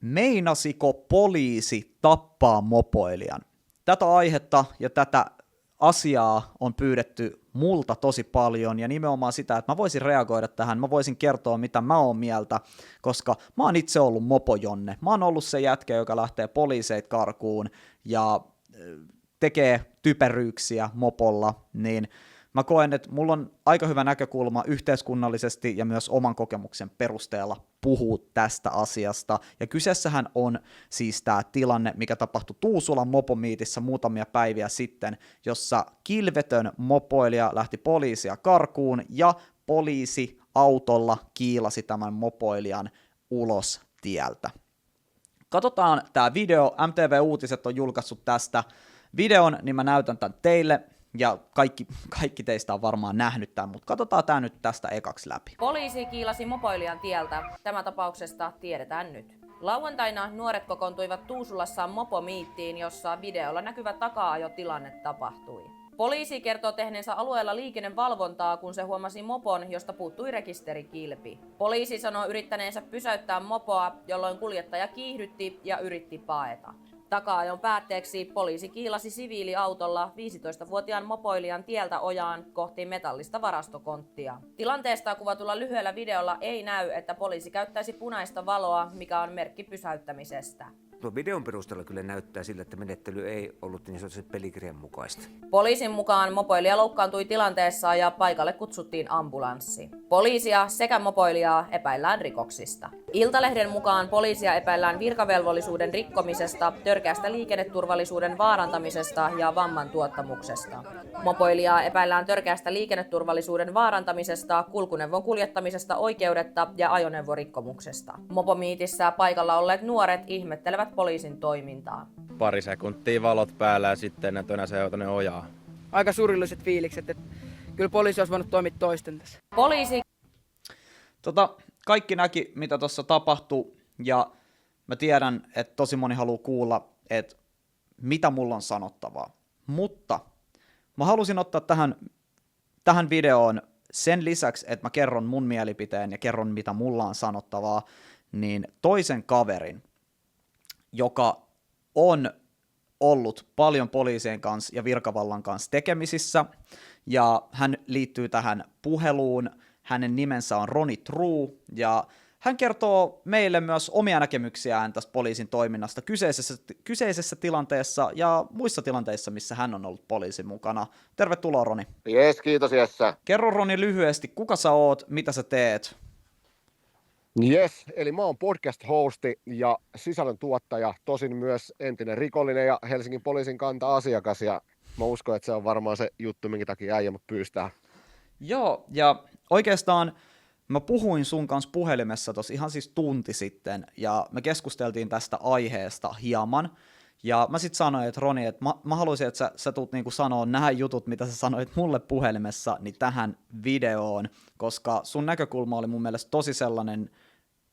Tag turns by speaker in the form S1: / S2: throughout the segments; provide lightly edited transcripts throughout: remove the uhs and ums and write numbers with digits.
S1: Meinasiko poliisi tappaa mopoilijan? Tätä aihetta ja tätä asiaa on pyydetty multa tosi paljon, ja nimenomaan sitä, että mä voisin reagoida tähän, mä voisin kertoa, mitä mä oon mieltä, koska mä oon itse ollut mopojonne. Mä oon ollut se jätkä, joka lähtee poliiseit karkuun ja tekee typeryyksiä mopolla, niin mä koen, että mulla on aika hyvä näkökulma yhteiskunnallisesti ja myös oman kokemuksen perusteella puhua tästä asiasta. Ja kyseessähän on siis tämä tilanne, mikä tapahtui Tuusulan mopomiitissä muutamia päiviä sitten, jossa kilvetön mopoilija lähti poliisia karkuun ja poliisi autolla kiilasi tämän mopoilijan ulos tieltä. Katsotaan tämä video, MTV Uutiset on julkaissut tästä videon, niin mä näytän tämän teille. Ja kaikki teistä on varmaan nähnyt tämän, mutta katsotaan tämä nyt tästä ekaksi läpi.
S2: Poliisi kiilasi mopoilijan tieltä. Tämä tapauksesta tiedetään nyt. Lauantaina nuoret kokoontuivat Tuusulassa mopomiittiin, jossa videolla näkyvä taka-ajotilanne tapahtui. Poliisi kertoo tehneensä alueella liikennevalvontaa, kun se huomasi mopon, josta puuttui rekisterikilpi. Poliisi sanoo yrittäneensä pysäyttää mopoa, jolloin kuljettaja kiihdytti ja yritti paeta. Taka-ajon päätteeksi poliisi kiilasi siviiliautolla 15-vuotiaan mopoilijan tieltä ojaan kohti metallista varastokonttia. Tilanteesta kuvatulla lyhyellä videolla ei näy, että poliisi käyttäisi punaista valoa, mikä on merkki pysäyttämisestä.
S3: Tuo videon perusteella kyllä näyttää sillä, että menettely ei ollut niin sanotusti pelikirjan mukaista.
S2: Poliisin mukaan mopoilija loukkaantui tilanteessa ja paikalle kutsuttiin ambulanssi. Poliisia sekä mopoilijaa epäillään rikoksista. Iltalehden mukaan poliisia epäillään virkavelvollisuuden rikkomisesta, törkeästä liikenneturvallisuuden vaarantamisesta ja vamman tuottamuksesta. Mopoilijaa epäillään törkeästä liikenneturvallisuuden vaarantamisesta, kulkuneuvon kuljettamisesta oikeudetta ja ajoneuvorikkomuksesta. Mopomiitissä paikalla olleet nuoret ihmettelevät poliisin toimintaa.
S4: Pari sekuntia valot päällä ja sitten ne tönäsee tuonne ojaa.
S5: Aika surullaiset fiilikset, että kyllä poliisi olisi voinut toimia toisten tässä.
S2: Poliisi
S1: Kaikki näki, mitä tuossa tapahtui, ja mä tiedän, että tosi moni haluaa kuulla, että mitä mulla on sanottavaa. Mutta mä halusin ottaa tähän videoon sen lisäksi, että mä kerron mun mielipiteen ja kerron, mitä mulla on sanottavaa, niin toisen kaverin, joka on ollut paljon poliisien kanssa ja virkavallan kanssa tekemisissä, ja hän liittyy tähän puheluun. Hänen nimensä on Roni True, ja hän kertoo meille myös omia näkemyksiään tästä poliisin toiminnasta kyseisessä tilanteessa ja muissa tilanteissa, missä hän on ollut poliisin mukana. Tervetuloa, Roni.
S6: Jees, kiitos Jessa.
S1: Kerro, Roni, lyhyesti, kuka sä oot, mitä sä teet?
S6: Jes, eli mä oon podcast-hosti ja sisällöntuottaja, tosin myös entinen rikollinen ja Helsingin poliisin kanta-asiakas, ja mä uskon, että se on varmaan se juttu, minkä takia äijä mut pyystää.
S1: Joo, ja oikeastaan mä puhuin sun kanssa puhelimessa tossa ihan siis tunti sitten, ja me keskusteltiin tästä aiheesta hieman, ja mä sit sanoin, että Roni, että mä haluaisin, että sä tulet niinku sanoa nämä jutut, mitä sä sanoit mulle puhelimessa, niin tähän videoon, koska sun näkökulma oli mun mielestä tosi sellainen,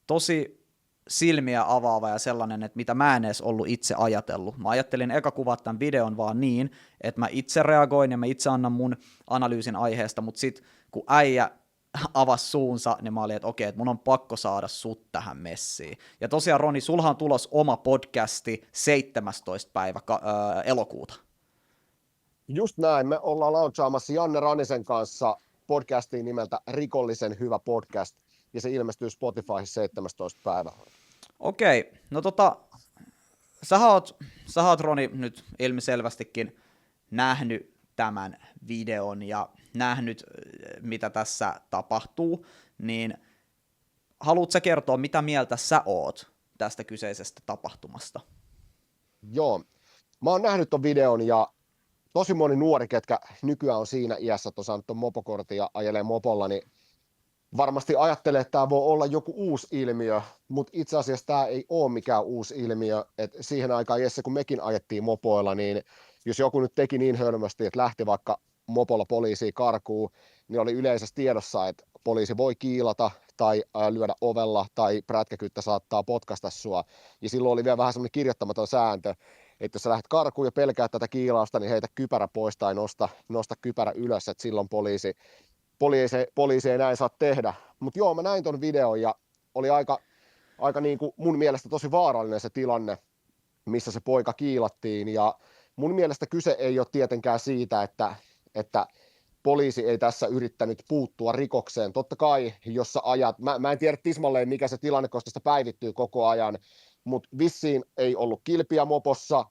S1: tosi silmiä avaava ja sellainen, että mitä mä en edes ollut itse ajatellut. Mä ajattelin eka kuvata tämän videon vaan niin, että mä itse reagoin ja mä itse annan mun analyysin aiheesta, mutta sit kun äijä avasi suunsa, niin mä olin, että okei, että mun on pakko saada sut tähän messiin. Ja tosiaan, Roni, sulhan on tulos oma podcasti 17. päivä elokuuta.
S6: Just näin, me ollaan launchaamassa Janne Ranisen kanssa podcastiin nimeltä Rikollisen hyvä podcast, ja se ilmestyy Spotifyhin 17. päivä.
S1: Okei, no sä oot Roni nyt ilmiselvästikin nähnyt tämän videon ja nähnyt, mitä tässä tapahtuu, niin haluatko sä kertoa, mitä mieltä sä oot tästä kyseisestä tapahtumasta?
S6: Joo, mä oon nähnyt ton videon, ja tosi moni nuori, ketkä nykyään on siinä iässä, että on saanut ton mopokortin ja ajelee mopolla, niin varmasti ajattelee, että tämä voi olla joku uusi ilmiö, mutta itse asiassa tämä ei ole mikään uusi ilmiö. Et siihen aikaan, Jesse, kun mekin ajettiin mopoilla, niin jos joku nyt teki niin hölmösti, että lähti vaikka mopolla poliisiin karkuun, niin oli yleisessä tiedossa, että poliisi voi kiilata tai lyödä ovella tai prätkäkyttä saattaa potkasta sua. Ja silloin oli vielä vähän semmoinen kirjoittamaton sääntö, että jos sä lähdet karkuun ja pelkäät tätä kiilausta, niin heitä kypärä pois tai nosta kypärä ylös, että silloin poliisi ei näin saa tehdä. Mutta joo, mä näin ton videon ja oli aika niin kuin mun mielestä tosi vaarallinen se tilanne, missä se poika kiilattiin, ja mun mielestä kyse ei ole tietenkään siitä, että poliisi ei tässä yrittänyt puuttua rikokseen. Totta kai, jos sä ajat, mä en tiedä tismalleen mikä se tilanne, koska sitä päivittyy koko ajan, mutta vissiin ei ollut kilpiä mopossa,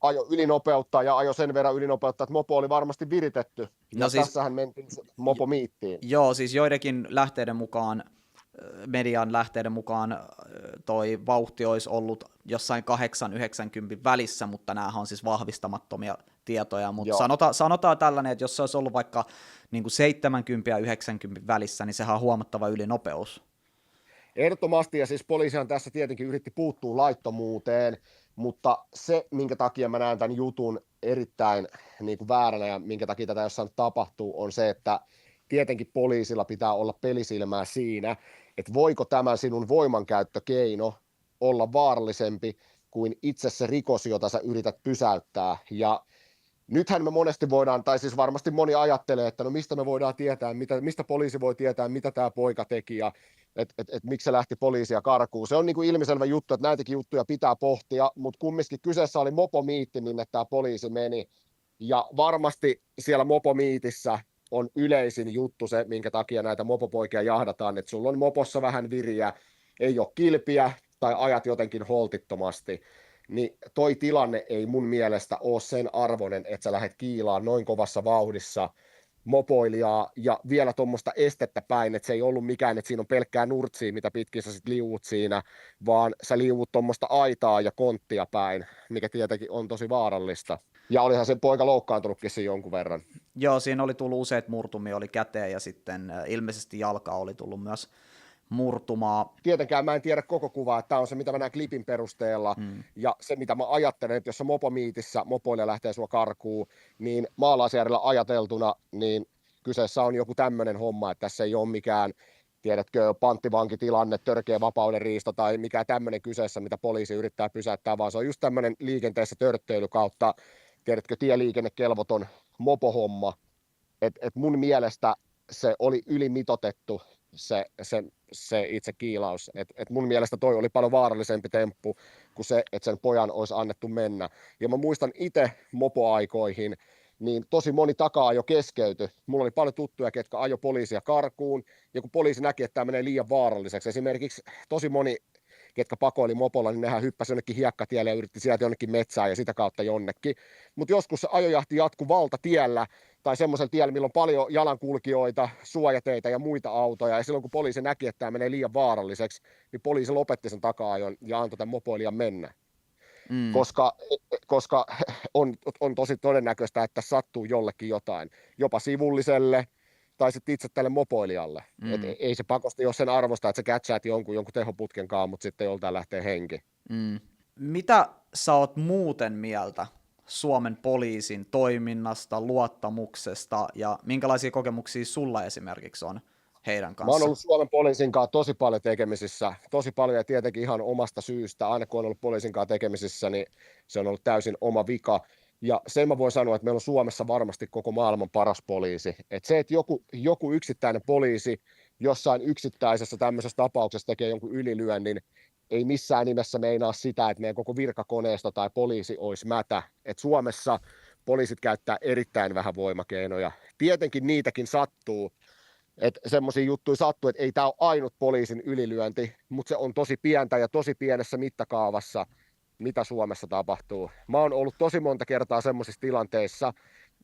S6: ajo ylinopeutta ja ajo sen verran ylinopeutta, että mopo oli varmasti viritetty. No siis, tässähän mentiin mopomiittiin.
S1: Joo, siis joidenkin lähteiden mukaan, median lähteiden mukaan toi vauhti olisi ollut jossain 8-90 välissä, mutta näähän on siis vahvistamattomia tietoja, mutta sanotaan tällainen, että jos se olisi ollut vaikka niin kuin 70 ja 90 välissä, niin sehän on huomattava ylinopeus.
S6: Ehdottomasti, ja siis poliisihan tässä tietenkin yritti puuttua laittomuuteen, mutta se, minkä takia mä näen tämän jutun erittäin niin kuin vääränä ja minkä takia tätä jossain tapahtuu, on se, että tietenkin poliisilla pitää olla pelisilmää siinä, että voiko tämä sinun voimankäyttökeino olla vaarallisempi kuin itse se rikos, jota sä yrität pysäyttää. Ja nythän me monesti voidaan, tai siis varmasti moni ajattelee, että no mistä me voidaan tietää, mistä poliisi voi tietää, mitä tämä poika teki ja miksi se lähti poliisia karkuun. Se on niin kuin ilmiselvä juttu, että näitäkin juttuja pitää pohtia, mutta kumminkin kyseessä oli mopomiitti, minne tämä poliisi meni. Ja varmasti siellä mopomiitissä on yleisin juttu se, minkä takia näitä mopopoikia jahdataan, että sulla on mopossa vähän viriä, ei ole kilpiä tai ajat jotenkin holtittomasti. Niin toi tilanne ei mun mielestä ole sen arvoinen, että sä lähdet kiilaan noin kovassa vauhdissa mopoilijaa ja vielä tuommoista estettä päin, että se ei ollut mikään, että siinä on pelkkää nurtsia, mitä pitkin sä sit liuut siinä, vaan sä liuut tuommoista aitaa ja konttia päin, mikä tietenkin on tosi vaarallista. Ja olihan se poika loukkaantunutkin siinä jonkun verran.
S1: Joo, siinä oli tullut useat murtumia, oli käteen ja sitten ilmeisesti jalka oli tullut myös murtumaa.
S6: Tietenkään mä en tiedä koko kuvaa, että tämä on se, mitä mä näen klipin perusteella, ja se, mitä mä ajattelen, että jos sä mopomiitissä mopoilija lähtee sua karkuun, niin maalaisjärjellä ajateltuna, niin kyseessä on joku tämmöinen homma, että tässä ei ole mikään, tiedätkö, panttivankitilanne, törkeä vapauden riisto tai mikään tämmöinen kyseessä, mitä poliisi yrittää pysäyttää, vaan se on just tämmöinen liikenteessä törttöily kautta, tiedätkö, tieliikennekelvoton mopohomma, että mun mielestä se oli ylimitotettu se itse kiilaus. Et mun mielestä toi oli paljon vaarallisempi temppu kuin se, että sen pojan olisi annettu mennä. Ja mä muistan itse mopoaikoihin, niin tosi moni taka-ajo keskeytyi. Mulla oli paljon tuttuja, ketkä ajo poliisia karkuun, ja kun poliisi näki, että tämä menee liian vaaralliseksi. Esimerkiksi tosi moni, ketkä pakoili mopolla, niin nehän hyppäsi jonnekin hiekkatielle ja yritti sieltä jonnekin metsään ja sitä kautta jonnekin. Mutta joskus se ajojahti jatkui valtatiellä tai semmoisella tiellä, millä on paljon jalankulkijoita, suojateitä ja muita autoja. Ja silloin kun poliisi näki, että tämä menee liian vaaralliseksi, niin poliisi lopetti sen taka-ajon ja antoi tämän mopoilijan mennä. Koska on tosi todennäköistä, että sattuu jollekin jotain, jopa sivulliselle tai sitten itse tälle mopoilijalle. Et ei se pakosti ole sen arvosta, että sä catchaat jonkun tehoputken kanssa, mutta sitten joltain lähtee henki.
S1: Mitä sä oot muuten mieltä Suomen poliisin toiminnasta, luottamuksesta ja minkälaisia kokemuksia sulla esimerkiksi on heidän kanssaan?
S6: Mä oon ollut Suomen poliisin kanssa tosi paljon tekemisissä, tosi paljon ja tietenkin ihan omasta syystä. Aina kun on ollut poliisin kanssa tekemisissä, niin se on ollut täysin oma vika. Ja sen mä voin sanoa, että meillä on Suomessa varmasti koko maailman paras poliisi. Että se, että joku yksittäinen poliisi jossain yksittäisessä tämmöisessä tapauksessa tekee jonkun ylilyönnin, ei missään nimessä meinaa sitä, että meidän koko virkakoneisto tai poliisi olisi mätä. Et Suomessa poliisit käyttää erittäin vähän voimakeinoja. Tietenkin niitäkin sattuu, että semmoisia juttuja sattuu, että ei tämä ole ainut poliisin ylilyönti, mutta se on tosi pientä ja tosi pienessä mittakaavassa, mitä Suomessa tapahtuu. Mä oon ollut tosi monta kertaa semmoisissa tilanteissa,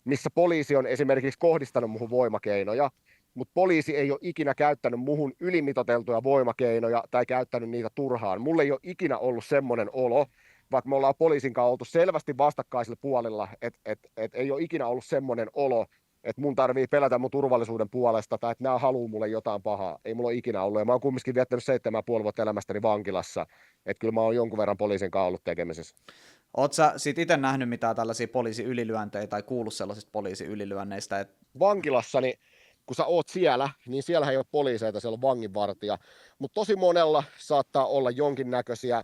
S6: missä poliisi on esimerkiksi kohdistanut muhun voimakeinoja, mutta poliisi ei ole ikinä käyttänyt muhun ylimitoiteltuja voimakeinoja tai käyttänyt niitä turhaan. Mulla ei ole ikinä ollut semmoinen olo, vaikka me ollaan poliisin kanssa oltu selvästi vastakkaisilla puolilla, että ei ole ikinä ollut semmoinen olo, että mun tarvii pelätä mun turvallisuuden puolesta tai että nämä haluaa mulle jotain pahaa. Ei mulla ole ikinä ollut. Ja mä oon kumminkin viettänyt 7,5 vuotta elämästäni vankilassa. Että kyllä mä oon jonkun verran poliisin kanssa ollut tekemisissä.
S1: Oot sä sit itse nähnyt mitään tällaisia poliisiylilyöntejä tai kuullut sellaisista poliisiylilyönneistä? Että
S6: vankilassa, niin kun sä oot siellä, niin siellä ei ole poliiseita, siellä on vanginvartija. Mutta tosi monella saattaa olla jonkinnäköisiä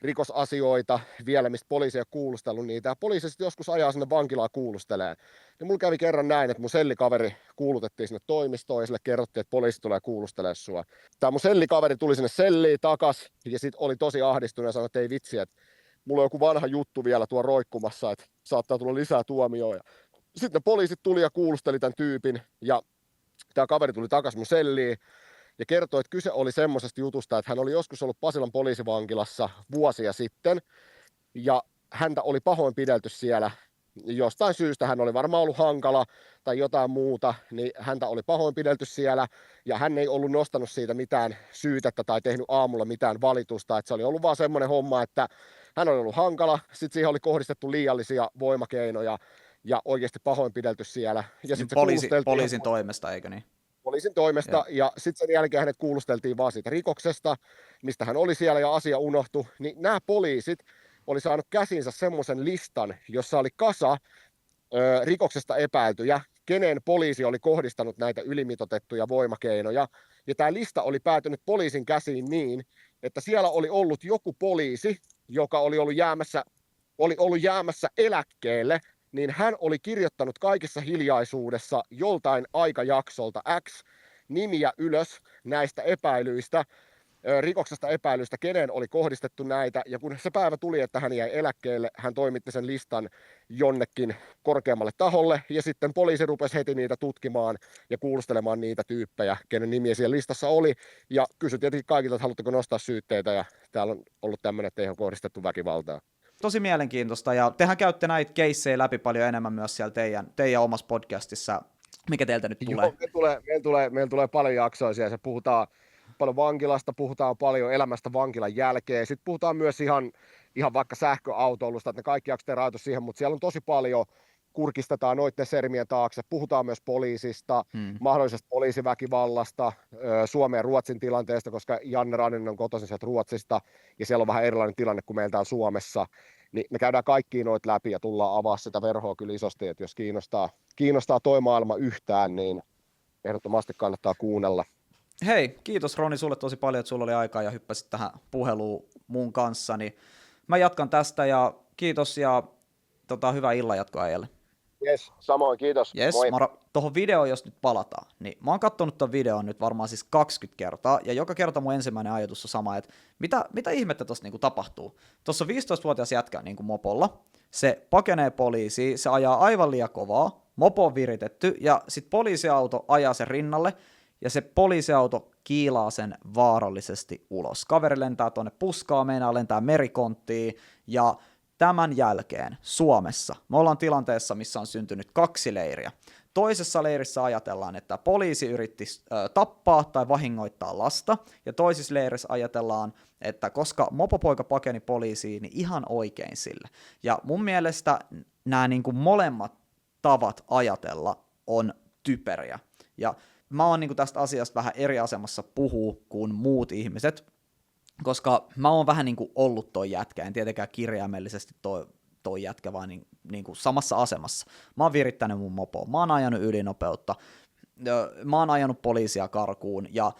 S6: rikosasioita vielä, mistä poliisi ei ole kuulustellut niitä, ja poliisi sitten joskus ajaa sinne vankilaan kuulustelee. Niin mulla kävi kerran näin, että mun sellikaveri kuulutettiin sinne toimistoon, ja sille kerrottiin, että poliisi tulee kuulustelemaan sua. Tämä mun sellikaveri tuli sinne selliin takas, ja sitten oli tosi ahdistunut ja sanoi, että ei vitsi, että mulla on joku vanha juttu vielä tuo roikkumassa, että saattaa tulla lisää tuomioja. Sitten poliisit tuli ja kuulusteli tämän tyypin, ja tämä kaveri tuli takaisin mun selliin, ja kertoi, että kyse oli semmoisesta jutusta, että hän oli joskus ollut Pasilan poliisivankilassa vuosia sitten, ja häntä oli pahoinpidelty siellä. Jostain syystä hän oli varmaan ollut hankala tai jotain muuta, niin häntä oli pahoinpidelty siellä, ja hän ei ollut nostanut siitä mitään syytettä tai tehnyt aamulla mitään valitusta, että se oli ollut vaan semmoinen homma, että hän oli ollut hankala, sitten siihen oli kohdistettu liiallisia voimakeinoja, ja oikeasti pahoinpidelty siellä. Ja sitten
S1: poliisin toimesta, eikö niin?
S6: Poliisin toimesta, ja sitten sen jälkeen hänet kuulusteltiin vaan siitä rikoksesta, mistä hän oli siellä, ja asia unohtui. Niin nämä poliisit oli saanut käsinsä semmoisen listan, jossa oli kasa rikoksesta epäiltyjä, kenen poliisi oli kohdistanut näitä ylimitoitettuja voimakeinoja. Ja tämä lista oli päätynyt poliisin käsiin niin, että siellä oli ollut joku poliisi, joka oli ollut jäämässä eläkkeelle, niin hän oli kirjoittanut kaikessa hiljaisuudessa joltain aikajaksolta X nimiä ylös näistä epäilyistä, rikoksesta epäilyistä, kenen oli kohdistettu näitä, ja kun se päivä tuli, että hän jäi eläkkeelle, hän toimitti sen listan jonnekin korkeammalle taholle, ja sitten poliisi rupesi heti niitä tutkimaan ja kuulustelemaan niitä tyyppejä, kenen nimiä siellä listassa oli, ja kysyi tietenkin kaikilta, että haluatteko nostaa syytteitä, ja täällä on ollut tämmöinen, että ei ole kohdistettu väkivaltaa.
S1: Tosi mielenkiintoista, ja tehän käytte näitä keissejä läpi paljon enemmän myös siellä teidän omassa podcastissa. Mikä teiltä nyt tulee?
S6: Joo, meillä tulee paljon jaksoja siellä, se puhutaan paljon vankilasta, puhutaan paljon elämästä vankilan jälkeen, sitten puhutaan myös ihan vaikka sähköautoilusta, että ne kaikki jaksot ei rajoitu siihen, mutta siellä on tosi paljon, kurkistetaan noiden sermien taakse, puhutaan myös poliisista, mahdollisesta poliisiväkivallasta, Suomen ja Ruotsin tilanteesta, koska Janne Raninen on kotoisin sieltä Ruotsista, ja siellä on vähän erilainen tilanne kuin meillä täällä Suomessa, niin me käydään kaikkia noita läpi ja tullaan avaa sitä verhoa kyllä isosti, että jos kiinnostaa toi maailma yhtään, niin ehdottomasti kannattaa kuunnella.
S1: Hei, kiitos Roni sulle tosi paljon, että sulla oli aikaa ja hyppäsit tähän puheluun mun kanssa, niin mä jatkan tästä ja kiitos ja hyvää illanjatkoa äijälle.
S6: Jes, samoin, kiitos.
S1: Jes, tuohon videoon jos nyt palataan, niin mä oon katsonut ton videon nyt varmaan siis 20 kertaa, ja joka kerta mun ensimmäinen ajatus on sama, että mitä ihmettä tossa niinku tapahtuu? Tuossa on 15-vuotias jätkä niinku mopolla, se pakenee poliisiin, se ajaa aivan liian kovaa, mopo on viritetty, ja sit poliisiauto ajaa sen rinnalle, ja se poliisiauto kiilaa sen vaarallisesti ulos. Kaveri lentää tuonne puskaan, meinaa lentää merikonttiin, ja tämän jälkeen Suomessa me ollaan tilanteessa, missä on syntynyt 2 leiriä. Toisessa leirissä ajatellaan, että poliisi yritti tappaa tai vahingoittaa lasta, ja toisessa leirissä ajatellaan, että koska mopopoika pakeni poliisiin, niin ihan oikein sille. Ja mun mielestä nämä niin kuin molemmat tavat ajatella on typeriä. Ja mä oon niin kuin tästä asiasta vähän eri asemassa puhuu kuin muut ihmiset, koska mä oon vähän niin kuin ollut toi jätkä, en tietenkään kirjaimellisesti toi jätkä, vaan niin kuin samassa asemassa. Mä oon virittänyt mun mopoa, mä oon ajanut ylinopeutta, mä oon ajanut poliisia karkuun, ja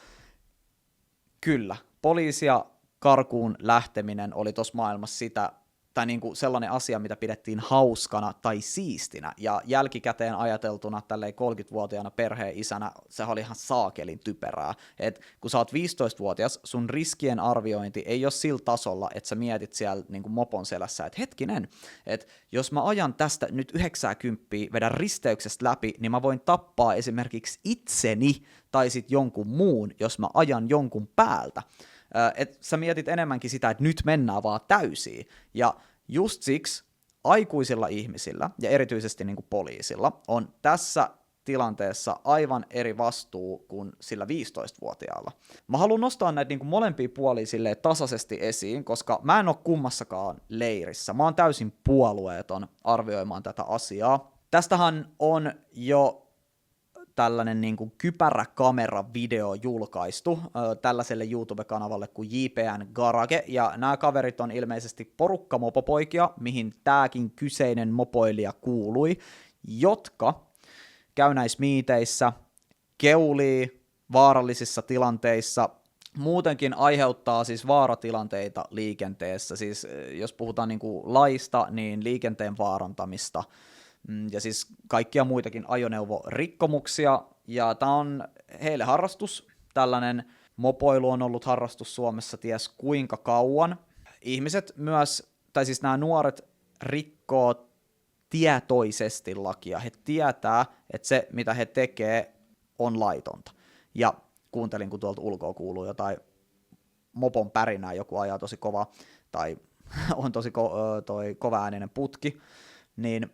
S1: kyllä, poliisia karkuun lähteminen oli tossa maailmassa sitä, tai niin kuin sellainen asia, mitä pidettiin hauskana tai siistinä, ja jälkikäteen ajateltuna tälleen 30-vuotiaana perheen isänä, se oli ihan saakelin typerää, että kun sä oot 15-vuotias, sun riskien arviointi ei ole sillä tasolla, että sä mietit siellä niin kuin mopon selässä, että hetkinen, että jos mä ajan tästä nyt 90, vedän risteyksestä läpi, niin mä voin tappaa esimerkiksi itseni tai sit jonkun muun, jos mä ajan jonkun päältä. Että sä mietit enemmänkin sitä, että nyt mennään vaan täysiin. Ja just siksi aikuisilla ihmisillä, ja erityisesti niin kuin poliisilla, on tässä tilanteessa aivan eri vastuu kuin sillä 15-vuotiaalla. Mä haluan nostaa näitä niin kuin molempia puolia silleen tasaisesti esiin, koska mä en ole kummassakaan leirissä. Mä oon täysin puolueeton arvioimaan tätä asiaa. Tästähän on jo tällainen niin kuin kypäräkamera-video julkaistu tällaiselle YouTube-kanavalle kuin JPN Garage, ja nämä kaverit on ilmeisesti porukka mopopoikia, mihin tämäkin kyseinen mopoilija kuului, jotka käy näissä miiteissä, keulii vaarallisissa tilanteissa muutenkin aiheuttaa siis vaaratilanteita liikenteessä. Siis jos puhutaan niin kuin laista, niin liikenteen vaarantamista ja siis kaikkia muitakin ajoneuvorikkomuksia. Ja tämä on heille harrastus. Tällainen mopoilu on ollut harrastus Suomessa ties kuinka kauan. Ihmiset myös, tai siis nämä nuoret rikkoo tietoisesti lakia. He tietää, että se mitä he tekee on laitonta. Ja kuuntelin, kun tuolta ulkoa kuuluu jotain mopon pärinää, joku ajaa tosi kova, tai on tosi toi kovaääninen putki, niin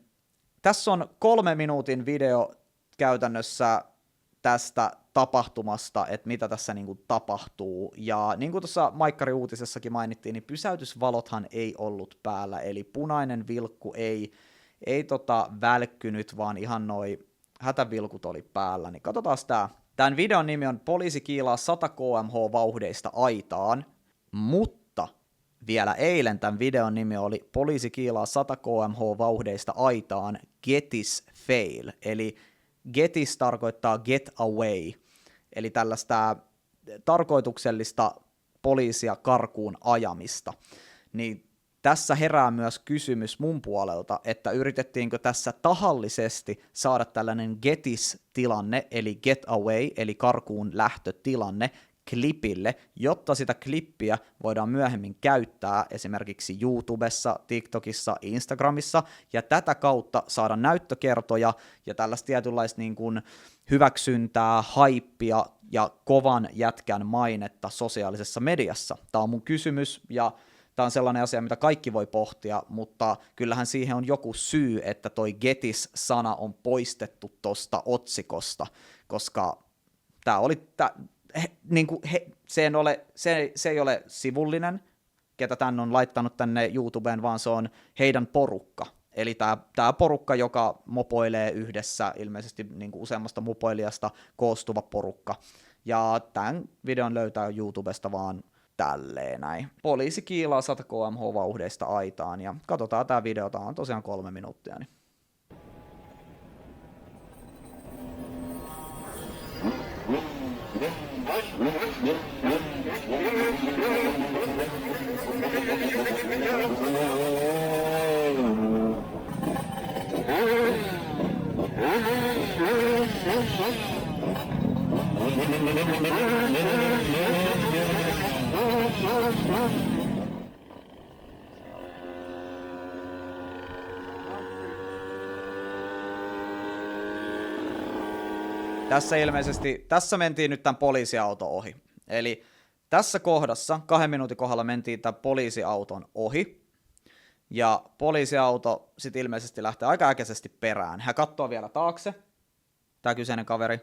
S1: tässä on 3 minuutin video käytännössä tästä tapahtumasta, että mitä tässä niinku tapahtuu, ja niin kuin tuossa Maikkari-uutisessakin mainittiin, niin pysäytysvalothan ei ollut päällä, eli punainen vilkku ei välkkynyt, vaan ihan noi hätävilkut oli päällä, niin katsotaan tää. Tämän videon nimi on Poliisi kiilaa 100 km/h vauhdeista aitaan, mutta vielä eilen tämän videon nimi oli Poliisi kiilaa 100 km/h vauhdeista aitaan, getis fail, eli getis tarkoittaa get away, eli tällaista tarkoituksellista poliisia karkuun ajamista, niin tässä herää myös kysymys mun puolelta, että yritettiinkö tässä tahallisesti saada tällainen getis-tilanne, eli get away, eli karkuun lähtötilanne, klipille, jotta sitä klippiä voidaan myöhemmin käyttää esimerkiksi YouTubessa, TikTokissa, Instagramissa, ja tätä kautta saada näyttökertoja ja tällaista tietynlaista niin kuin hyväksyntää, haippia ja kovan jätkän mainetta sosiaalisessa mediassa. Tämä on mun kysymys, ja tämä on sellainen asia, mitä kaikki voi pohtia, mutta kyllähän siihen on joku syy, että toi getis-sana on poistettu tosta otsikosta, koska tämä oli... Se ei ole sivullinen, ketä tän on laittanut tänne YouTubeen, vaan se on heidän porukka. Eli tämä porukka, joka mopoilee yhdessä, ilmeisesti niin kuin useammasta mopoilijasta koostuva porukka. Ja tämän videon löytää YouTubesta vaan tälleen näin. Poliisi kiilaa 100 km/h vauhdeista aitaan, ja katsotaan tämä video, tämä on tosiaan 3 minuuttia. Niin. Tässä mentiin nyt tämän poliisiauton ohi. Eli tässä kohdassa, 2 minuutin kohdalla mentiin tämän poliisiauton ohi. Ja poliisiauto sitten ilmeisesti lähtee aika äkäisesti perään. Hän katsoo vielä taakse. Tämä kyseinen kaveri.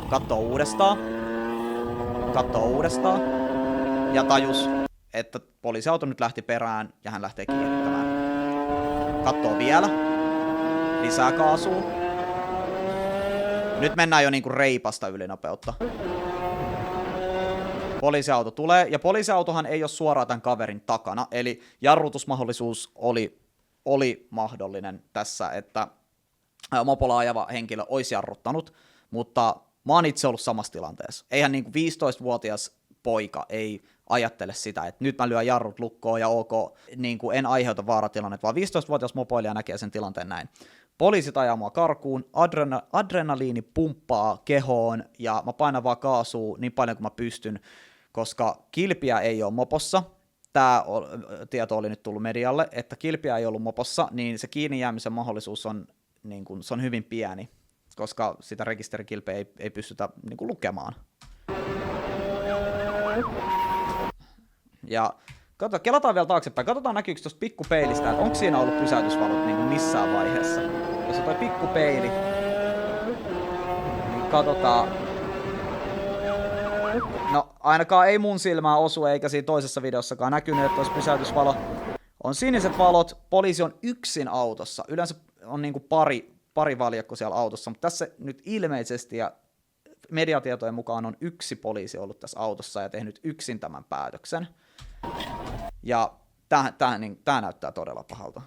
S1: Katsoo uudestaan. Ja tajus, että poliisiauto nyt lähti perään ja hän lähtee kiihdyttämään. Katsoo vielä. Lisää kaasua. Nyt mennään jo niinku reipasta ylinopeutta. Poliisiauto tulee, ja poliisiautohan ei ole suoraan tämän kaverin takana, eli jarrutusmahdollisuus oli mahdollinen tässä, että mopolla ajava henkilö olisi jarruttanut, mutta mä oon itse ollut samassa tilanteessa. Eihän niinku 15-vuotias poika ei ajattele sitä, että nyt mä lyön jarrut lukkoon ja ok, niinku en aiheuta vaaratilannetta, vaan 15-vuotias mopoilija näkee sen tilanteen näin. Poliisit ajaa mua karkuun, adrenaliini pumppaa kehoon ja mä painan vaan kaasua niin paljon kuin mä pystyn, koska kilpiä ei ole mopossa. Tämä tieto oli nyt tullut medialle, että kilpiä ei ollut mopossa, niin se kiinni jäämisen mahdollisuus on, niin kuin, se on hyvin pieni, koska sitä rekisterikilpeä ei pystytä niin kuin, lukemaan. Ja kelataan vielä taaksepäin. Katsotaan näkyykö tuosta pikkupeilistä, että onko siinä ollut pysäytysvalot niin kuin missään vaiheessa. Jos on toi pikkupeili, niin katsotaan. No ainakaan ei mun silmään osu, eikä siinä toisessa videossakaan näkynyt, että olisi pysäytysvalo. On siniset valot, poliisi on yksin autossa. Yleensä on niin kuin pari valjakko siellä autossa, mutta tässä nyt ilmeisesti ja mediatietojen mukaan on yksi poliisi ollut tässä autossa ja tehnyt yksin tämän päätöksen. Ja tää näyttää todella pahalta.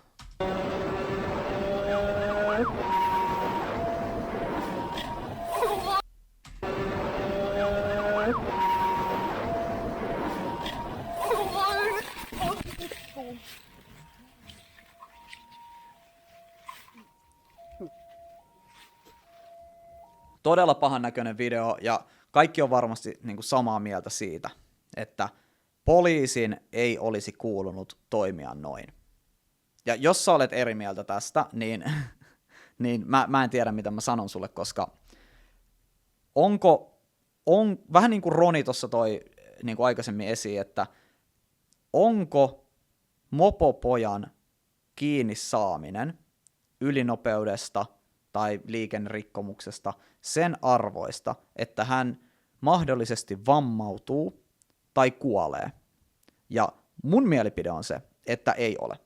S1: Todella pahan näköinen video, ja kaikki on varmasti niin kuin samaa mieltä siitä, että poliisin ei olisi kuulunut toimia noin. Ja jos sä olet eri mieltä tästä, niin, niin mä en tiedä, mitä mä sanon sulle, koska on vähän niin kuin Roni tuossa toi niin kuin aikaisemmin esiin, että onko mopopojan kiinni saaminen ylinopeudesta tai liikennerikkomuksesta sen arvoista, että hän mahdollisesti vammautuu tai kuolee. Ja mun mielipide on se, että ei ole.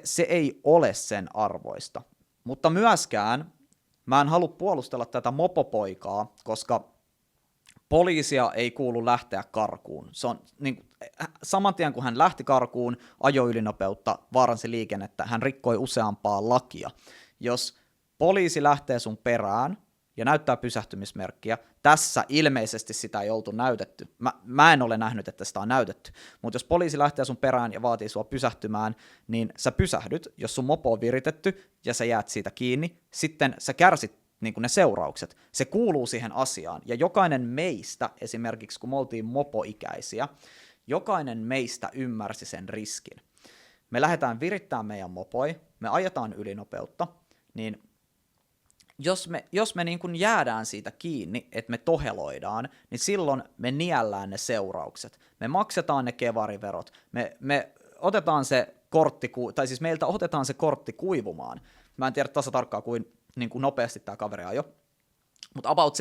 S1: Se ei ole sen arvoista. Mutta myöskään mä en halua puolustella tätä mopopoikaa, koska poliisia ei kuulu lähteä karkuun. Se on niin, saman tien kun hän lähti karkuun, ajoi ylinopeutta, vaaransi liikennettä, hän rikkoi useampaa lakia. Jos poliisi lähtee sun perään ja näyttää pysähtymismerkkiä, tässä ilmeisesti sitä ei oltu näytetty. Mä en ole nähnyt, että sitä on näytetty. Mutta jos poliisi lähtee sun perään ja vaatii sua pysähtymään, niin sä pysähdyt, jos sun mopo on viritetty ja sä jäät siitä kiinni, sitten sä kärsit niin kuin ne seuraukset. Se kuuluu siihen asiaan. Ja jokainen meistä, esimerkiksi kun me oltiin mopoikäisiä, jokainen meistä ymmärsi sen riskin. Me lähdetään virittämään meidän mopoi, me ajetaan ylinopeutta, niin jos me niin kuin jäädään siitä kiinni, että me toheloidaan, niin silloin me niellään ne seuraukset. Me maksetaan ne kevariverot, me otetaan se kortti, tai siis meiltä otetaan se kortti kuivumaan. Mä en tiedä tasatarkkaan niin kuin nopeasti tämä kaveri ajo, mutta about 7-80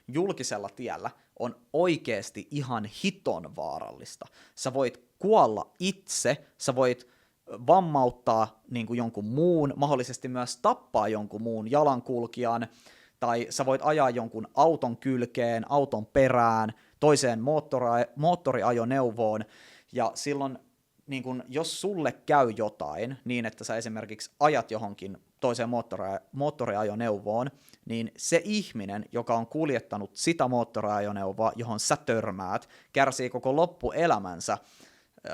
S1: julkisella tiellä on oikeasti ihan hiton vaarallista. Sä voit kuolla itse, sä voit vammauttaa niin kuin jonkun muun, mahdollisesti myös tappaa jonkun muun jalankulkijan, tai sä voit ajaa jonkun auton kylkeen, auton perään, toiseen moottoriajoneuvoon, ja silloin niin kun, jos sulle käy jotain niin, että sä esimerkiksi ajat johonkin toiseen moottoriajoneuvoon, niin se ihminen, joka on kuljettanut sitä moottoriajoneuvoa, johon sä törmäät, kärsii koko loppuelämänsä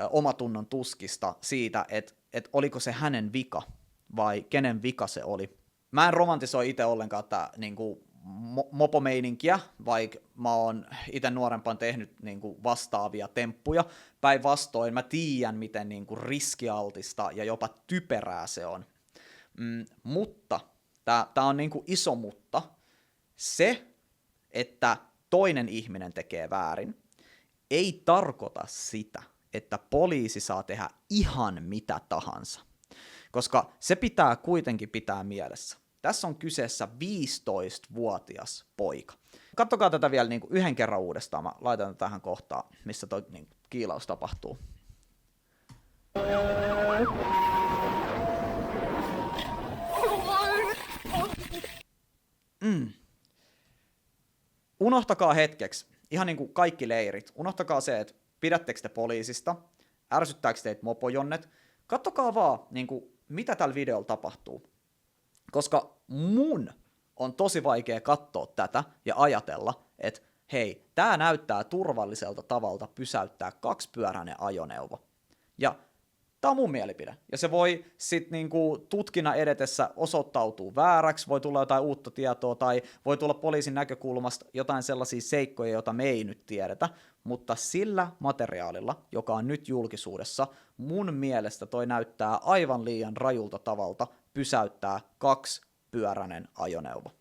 S1: omatunnon tuskista siitä, että oliko se hänen vika vai kenen vika se oli. Mä en romantisoi itse ollenkaan tätä niinku mopomeininkiä, vaikka mä oon itse nuorempaan tehnyt niinku vastaavia temppuja. Päinvastoin mä tiedän, miten niinku riskialtista ja jopa typerää se on. Mutta tää on niinku iso mutta. Se, että toinen ihminen tekee väärin, ei tarkoita sitä, että poliisi saa tehdä ihan mitä tahansa. Koska se pitää kuitenkin pitää mielessä. Tässä on kyseessä 15-vuotias poika. Katsokaa tätä vielä niin kuin yhden kerran uudestaan. Mä laitan tähän kohtaan, missä toi niin kiilaus tapahtuu. Unohtakaa hetkeksi, ihan niin kuin kaikki leirit, unohtakaa se, että pidättekö te poliisista, ärsyttääkö teitä mopojonnet, katsokaa vaan, niin kuin, mitä tällä videolla tapahtuu. Koska mun on tosi vaikea katsoa tätä ja ajatella, että hei, tää näyttää turvalliselta tavalta pysäyttää kaksipyöräinen ajoneuvo. Ja tää on mun mielipide. Ja se voi sit niinku tutkinnan edetessä osoittautua vääräksi, voi tulla jotain uutta tietoa tai voi tulla poliisin näkökulmasta jotain sellaisia seikkoja, joita me ei nyt tiedetä, mutta sillä materiaalilla, joka on nyt julkisuudessa, mun mielestä toi näyttää aivan liian rajulta tavalta pysäyttää kaksipyöräinen ajoneuvo.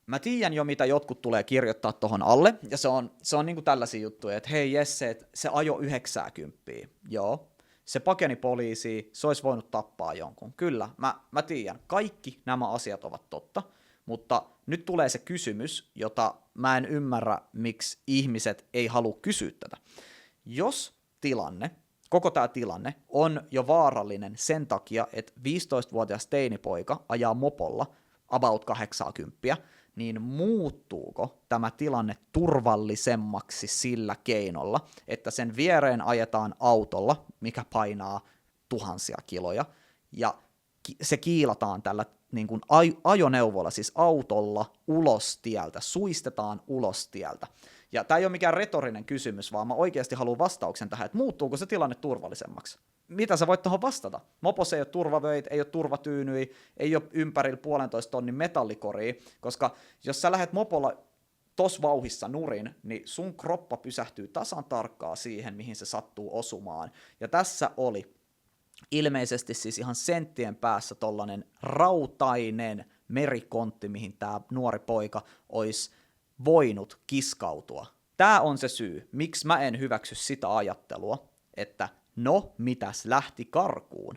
S1: Mä tiedän jo, mitä jotkut tulee kirjoittaa tohon alle, ja se on niinku tällaisia juttuja, että hei Jesse, et se ajo 90. Joo. Se pakeni poliisia, se olisi voinut tappaa jonkun. Kyllä, mä tiedän. Kaikki nämä asiat ovat totta, mutta nyt tulee se kysymys, jota mä en ymmärrä, miksi ihmiset ei halua kysyä tätä. Jos tilanne, koko tämä tilanne, on jo vaarallinen sen takia, että 15-vuotias teinipoika ajaa mopolla about 80, niin muuttuuko tämä tilanne turvallisemmaksi sillä keinolla, että sen viereen ajetaan autolla, mikä painaa tuhansia kiloja, ja se kiilataan tällä niin kuin ajoneuvolla, siis autolla ulos tieltä, suistetaan ulos tieltä. Ja tämä ei ole mikään retorinen kysymys, vaan mä oikeasti haluan vastauksen tähän, että muuttuuko se tilanne turvallisemmaksi. Mitä sä voit tuohon vastata? Mopossa ei ole turvavöit, ei ole turvatyynyi, ei ole ympärillä 1,5 tonnin metallikoria, koska jos sä lähdet mopolla tos vauhissa nurin, niin sun kroppa pysähtyy tasan tarkkaa siihen, mihin se sattuu osumaan. Ja tässä oli ilmeisesti siis ihan senttien päässä tollanen rautainen merikontti, mihin tämä nuori poika olisi voinut kiskautua. Tämä on se syy, miksi mä en hyväksy sitä ajattelua, että no, mitäs lähti karkuun.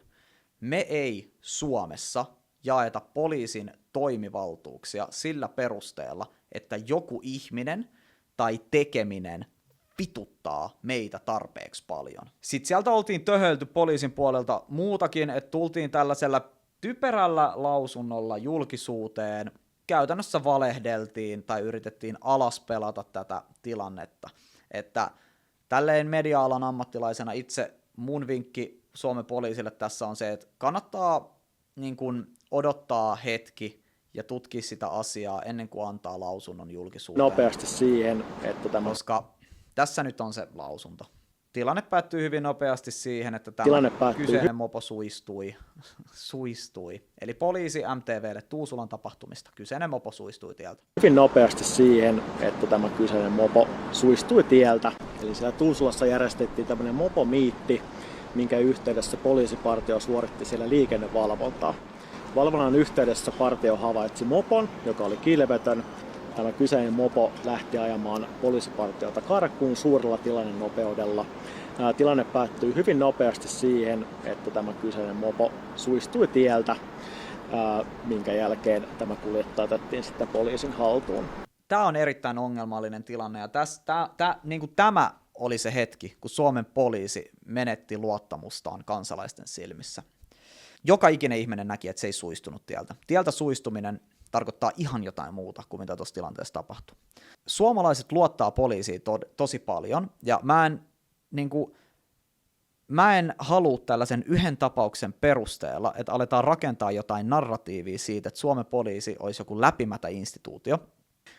S1: Me ei Suomessa jaeta poliisin toimivaltuuksia sillä perusteella, että joku ihminen tai tekeminen vituttaa meitä tarpeeksi paljon. Sitten sieltä oltiin töhölty poliisin puolelta muutakin, että tultiin tällaisella typerällä lausunnolla julkisuuteen, käytännössä valehdeltiin tai yritettiin alaspelata tätä tilannetta. Että tälleen media-alan ammattilaisena itse mun vinkki Suomen poliisille tässä on se, että kannattaa niin kuin odottaa hetki ja tutkia sitä asiaa ennen kuin antaa lausunnon julkisuuteen.
S7: Nopeasti siihen, että tämä...
S1: Koska tässä nyt on se lausunto. Tilanne päättyy hyvin nopeasti siihen, että tämä kyseinen mopo suistui. Eli poliisi MTVlle Tuusulan tapahtumista. Kyseinen mopo suistui tieltä.
S7: Hyvin nopeasti siihen, että tämä kyseinen mopo suistui tieltä. Eli siellä Tuusulassa järjestettiin tämmöinen mopomiitti, minkä yhteydessä poliisipartio suoritti siellä liikennevalvontaa. Valvonnan yhteydessä partio havaitsi mopon, joka oli kilvetön. Tämä kyseinen mopo lähti ajamaan poliisipartiota karkuun suurella tilannenopeudella. Tilanne päättyi hyvin nopeasti siihen, että tämä kyseinen mopo suistui tieltä, minkä jälkeen tämä kuljettaja otettiin sitten poliisin haltuun.
S1: Tämä on erittäin ongelmallinen tilanne, ja tämä oli se hetki, kun Suomen poliisi menetti luottamustaan kansalaisten silmissä. Joka ikinen ihminen näki, että se ei suistunut tieltä. Tieltä suistuminen tarkoittaa ihan jotain muuta kuin mitä tuossa tilanteessa tapahtuu. Suomalaiset luottaa poliisiin tosi paljon, ja mä en halua tällaisen yhden tapauksen perusteella, että aletaan rakentaa jotain narratiivia siitä, että Suomen poliisi olisi joku läpimätä instituutio,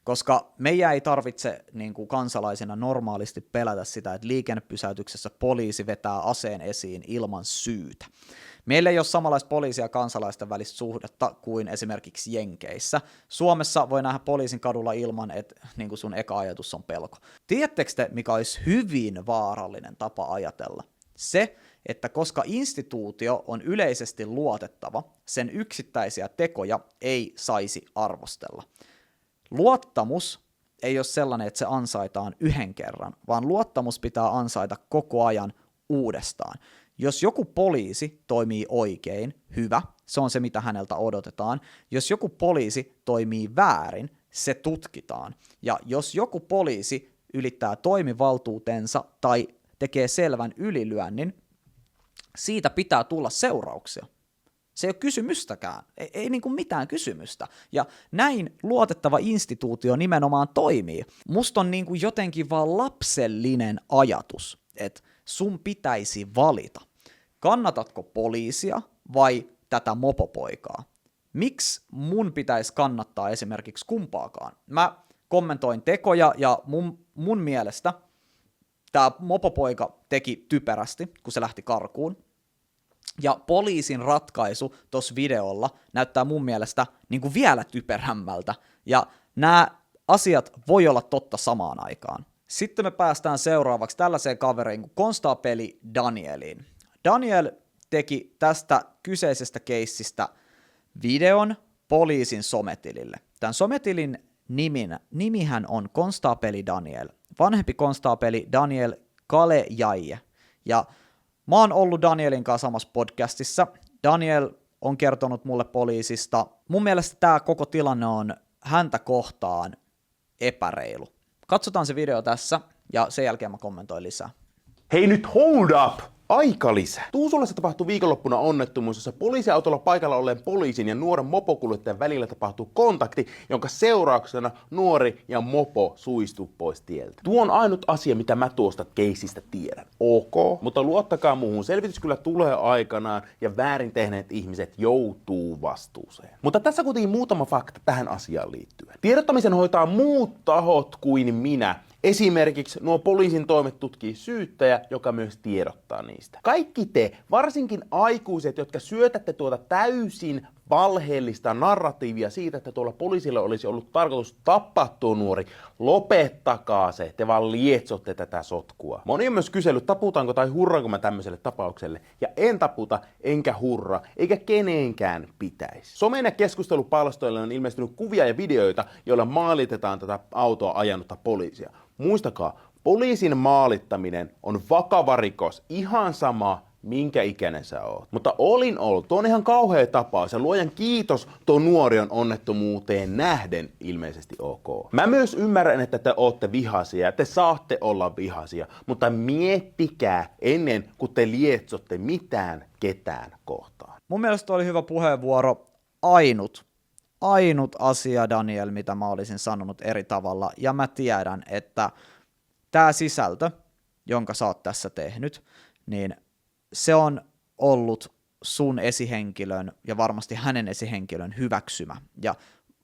S1: koska meidän ei tarvitse niin kuin kansalaisina normaalisti pelätä sitä, että liikennepysäytyksessä poliisi vetää aseen esiin ilman syytä. Meillä ei ole samanlaista poliisia ja kansalaisten välistä suhdetta kuin esimerkiksi Jenkeissä. Suomessa voi nähdä poliisin kadulla ilman, että niin kuin sun eka ajatus on pelko. Tiedättekö te, mikä olisi hyvin vaarallinen tapa ajatella? Se, että koska instituutio on yleisesti luotettava, sen yksittäisiä tekoja ei saisi arvostella. Luottamus ei ole sellainen, että se ansaitaan yhden kerran, vaan luottamus pitää ansaita koko ajan uudestaan. Jos joku poliisi toimii oikein, hyvä, se on se, mitä häneltä odotetaan. Jos joku poliisi toimii väärin, se tutkitaan. Ja jos joku poliisi ylittää toimivaltuutensa tai tekee selvän ylilyönnin, siitä pitää tulla seurauksia. Se ei ole kysymystäkään, ei niin kuin mitään kysymystä. Ja näin luotettava instituutio nimenomaan toimii. Musta on niin kuin jotenkin vaan lapsellinen ajatus, että sun pitäisi valita, kannatatko poliisia vai tätä mopopoikaa. Miksi mun pitäisi kannattaa esimerkiksi kumpaakaan? Mä kommentoin tekoja ja mun mielestä tämä mopopoika teki typerästi, kun se lähti karkuun. Ja poliisin ratkaisu tuossa videolla näyttää mun mielestä niin kuin vielä typerämmältä. Ja nämä asiat voi olla totta samaan aikaan. Sitten me päästään seuraavaksi tällaiseen kaveriin kuin konstaapeli Danieliin. Daniel teki tästä kyseisestä keissistä videon poliisin sometilille. Tämän sometilin nimihän on konstaapeli Daniel. Vanhempi konstaapeli Daniel Kalejaje. Ja mä oon ollut Danielin kanssa samassa podcastissa. Daniel on kertonut mulle poliisista. Mun mielestä tää koko tilanne on häntä kohtaan epäreilu. Katsotaan se video tässä ja sen jälkeen mä kommentoin lisää.
S8: Hei nyt hold up! Aikalisä! Tuusulassa tapahtui viikonloppuna onnettomuus, jossa poliisiautolla paikalla olleen poliisin ja nuoren mopokuljettajan välillä tapahtui kontakti, jonka seurauksena nuori ja mopo suistui pois tieltä. Tuo on ainut asia, mitä mä tuosta keisistä tiedän. Ok, mutta luottakaa muuhun. Selvitys kyllä tulee aikanaan ja väärin tehneet ihmiset joutuu vastuuseen. Mutta tässä kuitenkin muutama fakta tähän asiaan liittyen. Tiedottamisen hoitaa muut tahot kuin minä. Esimerkiksi nuo poliisin toimet tutkii syyttäjä, joka myös tiedottaa niistä. Kaikki te, varsinkin aikuiset, jotka syötätte tuota täysin valheellista narratiivia siitä, että tuolla poliisilla olisi ollut tarkoitus tappaa tuo nuori, lopettakaa se, te vaan lietsotte tätä sotkua. Moni on myös kysellyt, taputaanko tai hurraanko mä tämmöiselle tapaukselle, ja en taputa, enkä hurra, eikä kenenkään pitäisi. Someen ja keskustelupalstoille on ilmestynyt kuvia ja videoita, joilla maalitetaan tätä autoa ajanutta poliisia. Muistakaa, poliisin maalittaminen on vakava rikos, ihan sama, minkä ikäinen sä oot. Mutta olin ollut, tuo on ihan kauhea tapaus ja luojan kiitos, tuo nuori on onnettomuuteen nähden ilmeisesti ok. Mä myös ymmärrän, että te ootte vihaisia ja te saatte olla vihaisia, mutta miettikää ennen kuin te lietsotte mitään ketään kohtaan.
S1: Mun mielestä oli hyvä puheenvuoro. Ainut asia, Daniel, mitä mä olisin sanonut eri tavalla, ja mä tiedän, että tää sisältö, jonka sä oot tässä tehnyt, niin se on ollut sun esihenkilön ja varmasti hänen esihenkilön hyväksymä. Ja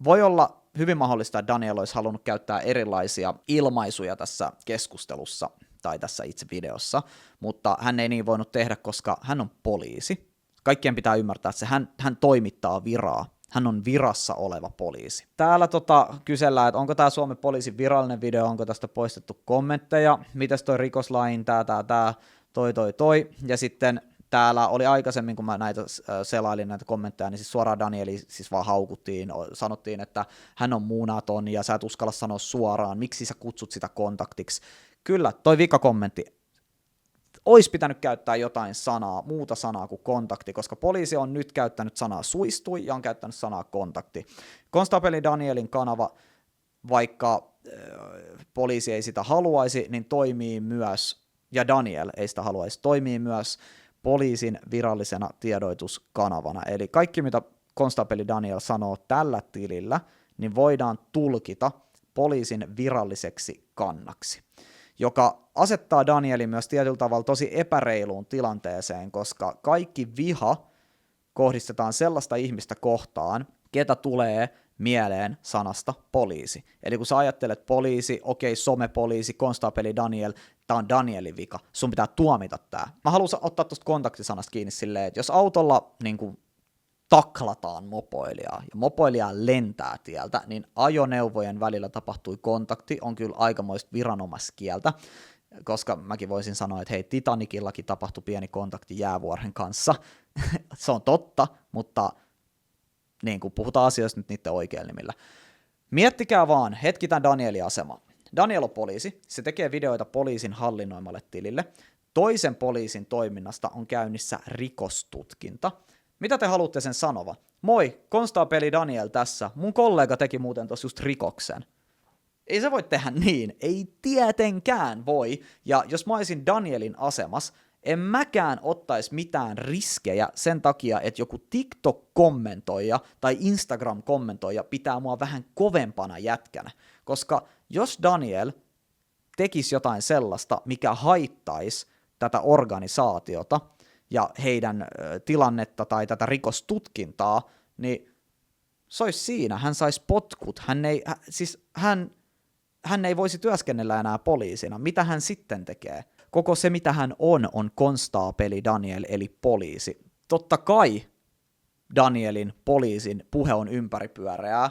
S1: voi olla hyvin mahdollista, että Daniel olisi halunnut käyttää erilaisia ilmaisuja tässä keskustelussa tai tässä itse videossa, mutta hän ei niin voinut tehdä, koska hän on poliisi. Kaikkien pitää ymmärtää, että hän toimittaa viraa. Hän on virassa oleva poliisi. Täällä kysellään, että onko tämä Suomen poliisin virallinen video, onko tästä poistettu kommentteja, mitäs toi rikoslain, toi. Ja sitten täällä oli aikaisemmin, kun mä näitä selailin näitä kommentteja, niin siis suoraan Danieli siis vaan haukuttiin, sanottiin, että hän on muunaton ja sä et uskalla sanoa suoraan, miksi sä kutsut sitä kontaktiksi. Kyllä, toi vikakommentti, olisi pitänyt käyttää jotain muuta sanaa kuin kontakti, koska poliisi on nyt käyttänyt sanaa suistui ja on käyttänyt sanaa kontakti. Konstaapeli Danielin kanava, vaikka poliisi ei sitä haluaisi, niin toimii myös, ja Daniel ei sitä haluaisi, toimii myös poliisin virallisena tiedotuskanavana. Eli kaikki, mitä konstaapeli Daniel sanoo tällä tilillä, niin voidaan tulkita poliisin viralliseksi kannaksi, joka asettaa Danielin myös tietyllä tavalla tosi epäreiluun tilanteeseen, koska kaikki viha kohdistetaan sellaista ihmistä kohtaan, ketä tulee mieleen sanasta poliisi. Eli kun sä ajattelet poliisi, okei, somepoliisi, konstaapeli Daniel, tää on Danielin vika, sun pitää tuomita tää. Mä haluan ottaa tuosta kontaktisanasta kiinni silleen, että jos autolla niin kuin taklataan mopoilijaa ja mopoilija lentää tieltä, niin ajoneuvojen välillä tapahtui kontakti, on kyllä aikamoista viranomaiskieltä, koska mäkin voisin sanoa, että hei, Titanikillakin tapahtui pieni kontakti jäävuoren kanssa. Se on totta, mutta niin kuin puhutaan asioista nyt niiden oikeilla nimillä. Miettikää vaan hetki tämän Danielin asema. Daniel on poliisi, se tekee videoita poliisin hallinnoimalle tilille. Toisen poliisin toiminnasta on käynnissä rikostutkinta. Mitä te haluatte sen sanova? Moi, konstaapeli Daniel tässä. Mun kollega teki muuten tossa just rikoksen. Ei se voi tehdä niin. Ei tietenkään voi. Ja jos mä olisin Danielin asemas, en mäkään ottaisi mitään riskejä sen takia, että joku TikTok-kommentoija tai Instagram-kommentoija pitää mua vähän kovempana jätkänä. Koska jos Daniel tekisi jotain sellaista, mikä haittaisi tätä organisaatiota ja heidän tilannetta tai tätä rikostutkintaa, niin se olisi siinä. Hän saisi potkut. Hän ei voisi työskennellä enää poliisina. Mitä hän sitten tekee? Koko se, mitä hän on konstaapeli Daniel, eli poliisi. Totta kai Danielin poliisin puhe on ympäripyöreää,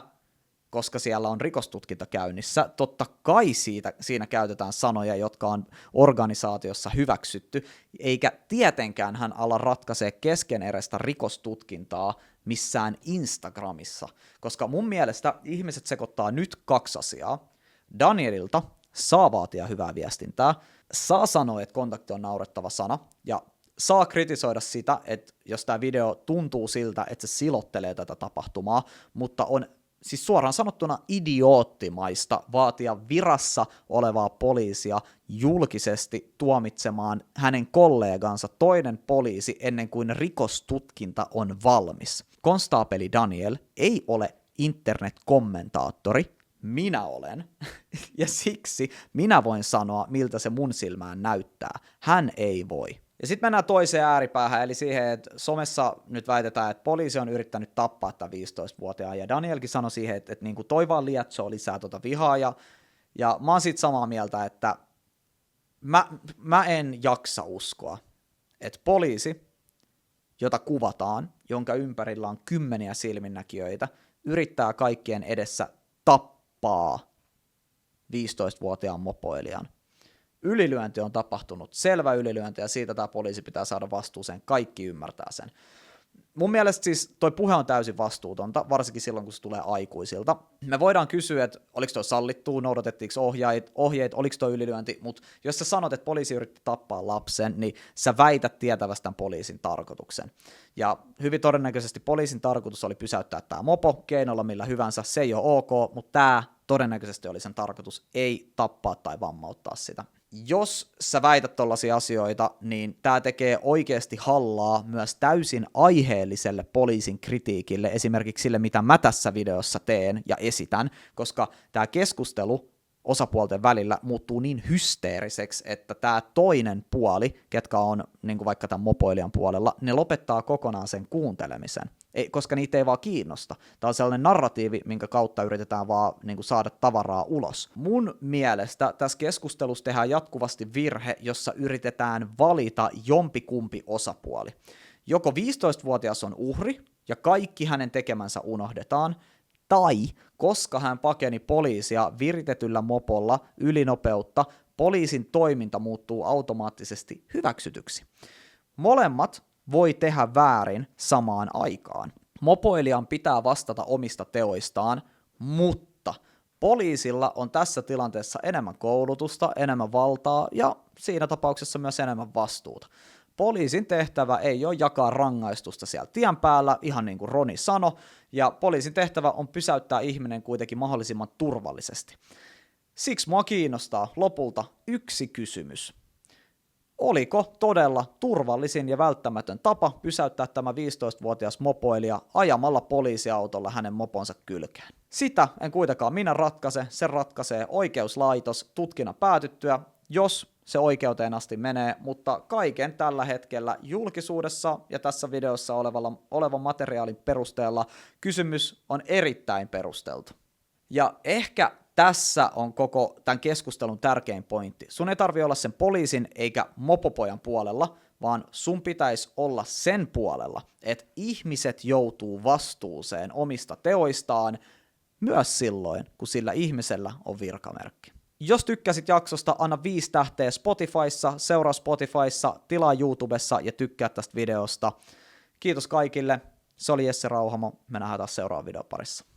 S1: koska siellä on rikostutkinta käynnissä. Totta kai siinä käytetään sanoja, jotka on organisaatiossa hyväksytty, eikä tietenkään hän ala ratkaisee keskeneräistä rikostutkintaa missään Instagramissa, koska mun mielestä ihmiset sekoittaa nyt kaksi asiaa. Danielilta saa vaatia hyvää viestintää, saa sanoa, että kontakti on naurettava sana, ja saa kritisoida sitä, että jos tämä video tuntuu siltä, että se silottelee tätä tapahtumaa, mutta on siis suoraan sanottuna idioottimaista vaatia virassa olevaa poliisia julkisesti tuomitsemaan hänen kollegansa toinen poliisi ennen kuin rikostutkinta on valmis. Konstaapeli Daniel ei ole internet-kommentaattori, minä olen, ja siksi minä voin sanoa, miltä se mun silmään näyttää. Hän ei voi. Ja sitten mennään toiseen ääripäähän, eli siihen, että somessa nyt väitetään, että poliisi on yrittänyt tappaa tämän 15-vuotiaan, ja Danielkin sanoi siihen, että niinku toi vaan lietsoo lisää vihaa, ja Ja mä oon siitä samaa mieltä, että mä en jaksa uskoa, että poliisi, jota kuvataan, jonka ympärillä on kymmeniä silminnäkijöitä, yrittää kaikkien edessä tappaa 15-vuotiaan mopoilijan. Ylilyönti on tapahtunut, selvä ylilyönti, ja siitä tämä poliisi pitää saada vastuuseen, kaikki ymmärtää sen. Mun mielestä siis toi puhe on täysin vastuutonta, varsinkin silloin, kun se tulee aikuisilta. Me voidaan kysyä, että oliko toi sallittua, noudatettiinko ohjeet, oliko toi ylilyönti, mutta jos sä sanot, että poliisi yritti tappaa lapsen, niin sä väität tietävästä tämän poliisin tarkoituksen. Ja hyvin todennäköisesti poliisin tarkoitus oli pysäyttää tämä mopo keinolla millä hyvänsä, se ei ole ok, mutta tämä todennäköisesti oli sen tarkoitus, ei tappaa tai vammauttaa sitä. Jos sä väität tollaisia asioita, niin tää tekee oikeasti hallaa myös täysin aiheelliselle poliisin kritiikille, esimerkiksi sille, mitä mä tässä videossa teen ja esitän, koska tää keskustelu osapuolten välillä muuttuu niin hysteeriseksi, että tämä toinen puoli, ketkä on niin kuin vaikka tämän mopoilijan puolella, ne lopettaa kokonaan sen kuuntelemisen, koska niitä ei vaan kiinnosta. Tämä on sellainen narratiivi, minkä kautta yritetään vaan niin kuin saada tavaraa ulos. Mun mielestä tässä keskustelussa tehdään jatkuvasti virhe, jossa yritetään valita jompikumpi osapuoli. Joko 15-vuotias on uhri, ja kaikki hänen tekemänsä unohdetaan, tai koska hän pakeni poliisia viritetyllä mopolla ylinopeutta, poliisin toiminta muuttuu automaattisesti hyväksytyksi. Molemmat voi tehdä väärin samaan aikaan. Mopoilijan pitää vastata omista teoistaan, mutta poliisilla on tässä tilanteessa enemmän koulutusta, enemmän valtaa ja siinä tapauksessa myös enemmän vastuuta. Poliisin tehtävä ei ole jakaa rangaistusta siellä tien päällä, ihan niin kuin Roni sanoi, ja poliisin tehtävä on pysäyttää ihminen kuitenkin mahdollisimman turvallisesti. Siksi mua kiinnostaa lopulta yksi kysymys. Oliko todella turvallisin ja välttämätön tapa pysäyttää tämä 15-vuotias mopoilija ajamalla poliisiautolla hänen moponsa kylkeen? Sitä en kuitenkaan minä ratkaise, sen ratkaisee oikeuslaitos tutkinnan päätyttyä, jos se oikeuteen asti menee, mutta kaiken tällä hetkellä julkisuudessa ja tässä videossa olevan materiaalin perusteella kysymys on erittäin perusteltu. Ja ehkä tässä on koko tämän keskustelun tärkein pointti. Sun ei tarvitse olla sen poliisin eikä mopopojan puolella, vaan sun pitäisi olla sen puolella, että ihmiset joutuu vastuuseen omista teoistaan myös silloin, kun sillä ihmisellä on virkamerkki. Jos tykkäsit jaksosta, anna 5 tähteä Spotifyssa, seuraa Spotifyssa, tilaa YouTubessa ja tykkää tästä videosta. Kiitos kaikille. Se oli Jesse Rauhamo. Me nähdään taas seuraavan videon parissa.